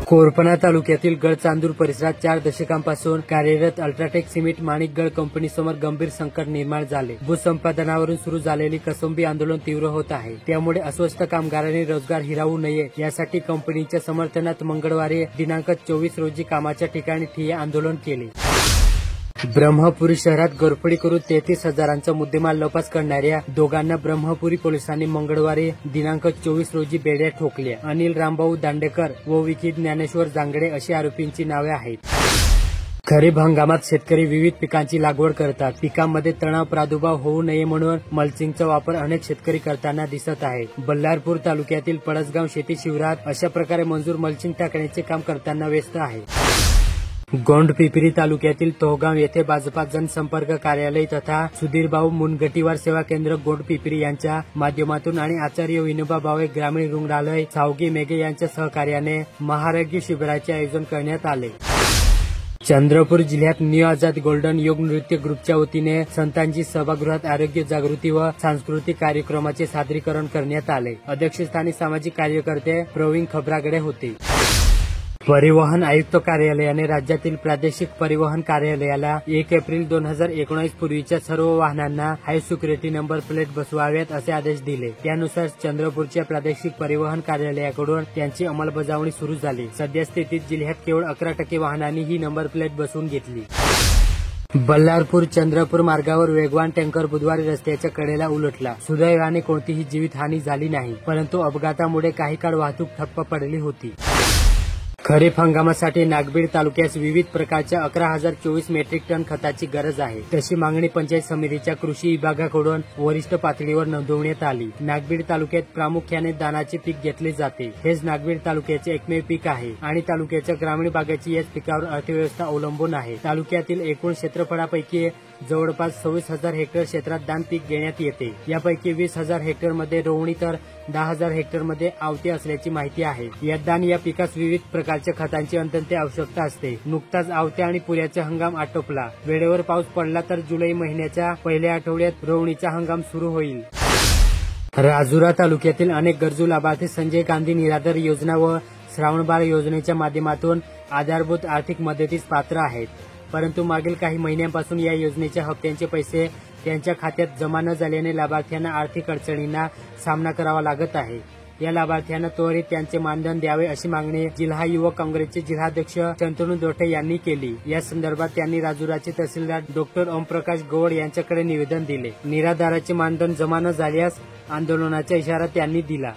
कोरपणा तालुक्यातील गडचांदूर परिसरात 4 दशकांपासून कार्यरत अल्ट्राटेक सिमेंट माणिकगड कंपनीसमोर गंभीर संकट निर्माण झाले. भूसंपादनावरून सुरू झालेली कसोंबी आंदोलन तीव्र होत आहे. त्यामुळे अस्वस्थ कामगारांनी रोजगार हिरावू नये यासाठी कंपनीच्या समर्थनात मंगळवारी दिनांक 24 रोजी कामाच्या ठिकाणी ठिय्या आंदोलन केले. ब्रह्मपुरी शहरात घरफोडी करून 33 हजारांचा मुद्देमाल लपास करणाऱ्या दोघांना ब्रह्मपुरी पोलिसांनी मंगळवारी दिनांक 24 रोजी बेड्या ठोकल्या. अनिल रामभाऊ दांडेकर व विकी ज्ञानेश्वर जांगडे अशी आरोपींची नावे आहेत. खरीप हंगामात शेतकरी विविध पिकांची लागवड करतात. पिकांमध्ये तणाव प्रादुर्भाव होऊ नये म्हणून मल्चिंगचा वापर अनेक शेतकरी करताना दिसत आहे. बल्लारपूर तालुक्यातील पळसगाव शेती शिवारात अशा प्रकारे मंजूर मल्चिंग टाकण्याचे काम करताना व्यस्त आहे. गोंडपिंपरी तालुक्यातील तोहगाव येथे भाजपा जनसंपर्क कार्यालय तथा सुधीरभाऊ मुनगटीवार सेवा केंद्र गोंडपिंपरी यांच्या माध्यमातून आणि आचार्य विनोबा भावे ग्रामीण रुग्णालय सावगी मेघे यांच्या सहकार्याने महाआरोग्य शिबिराचे आयोजन करण्यात आले. चंद्रपूर जिल्ह्यात न्यू आझाद गोल्डन योग नृत्य ग्रुपच्या वतीने संतांजी सभागृहात आरोग्य जागृती व सांस्कृतिक कार्यक्रमाचे सादरीकरण करण्यात आले. अध्यक्षस्थानी सामाजिक कार्यकर्ते प्रवीण खबरागडे होते. परिवहन आयुक्त कार्यालयाने राज्यातील प्रादेशिक परिवहन कार्यालयाला 1 एप्रिल 2019 पूर्वीच्या सर्व वाहनांना हाय सिक्युरिटी नंबर प्लेट बसवाव्यात असे आदेश दिले. त्यानुसार चंद्रपूरच्या प्रादेशिक परिवहन कार्यालयाकडून त्यांची अंमलबजावणी सुरू झाली. सद्यस्थितीत जिल्ह्यात केवळ 11% वाहनांनी ही नंबर प्लेट बसवून घेतली. बल्लारपूर चंद्रपूर मार्गावर वेगवान टँकर बुधवारी रस्त्याच्या कडेला उलटला. सुदैवाने कोणतीही जीवितहानी झाली नाही, परंतु अपघातामुळे काही काळ वाहतूक ठप्प पडली होती. खरीप हंगामासाठी नागबीड तालुक्यास विविध प्रकारच्या 11,024 मेट्रिक टन खताची गरज आहे. तशी मागणी पंचायत समितीच्या कृषी विभागाकडून वरिष्ठ पातळीवर नोंदवण्यात आली. नागबीड तालुक्यात प्रामुख्याने धानाचे पीक घेतले जाते. हेच नागबीड तालुक्याचे एकमेव पीक आहे आणि तालुक्याच्या ग्रामीण भागाची याच पिकावर अर्थव्यवस्था अवलंबून आहे. तालुक्यातील एकूण क्षेत्रफळापैकी जवळपास 26,000 हेक्टर क्षेत्रात धान पीक घेण्यात येते. यापैकी 20,000 हेक्टरमध्ये रोवणी तर 10,000 हेक्टरमध्ये आवते असल्याची माहिती आहे. या धान या पिकास विविध प्रकारच्या खतांची अत्यंत आवश्यकता असते. नुकताच आवते आणि पुऱ्याचा हंगाम आटोपला. वेळेवर पाऊस पडला तर जुलै महिन्याच्या पहिल्या आठवड्यात रोवणीचा हंगाम सुरू होईल. राजुरा तालुक्यातील अनेक गरजू लाभार्थी संजय गांधी निराधार योजना व श्रावणबाळ योजनेच्या माध्यमातून आधारभूत आर्थिक मदतीस पात्र आहेत. परंतु मागील काही महिन्यांपासून या योजनेच्या हप्त्यांचे पैसे त्यांच्या खात्यात जमा न झाल्याने लाभार्थ्यांना आर्थिक अडचणींना सामना करावा लागत आहे. या लाभार्थ्यांना त्वरित त्यांचे मानधन द्यावे अशी मागणी जिल्हा युवक काँग्रेसचे जिल्हाध्यक्ष शंतनू दोटे यांनी केली. या संदर्भात त्यांनी राजुराचे तहसीलदार डॉ. ओमप्रकाश गवड यांच्याकडे निवेदन दिले. निराधाराचे मानधन जमा न झाल्यास आंदोलनाचा इशारा त्यांनी दिला.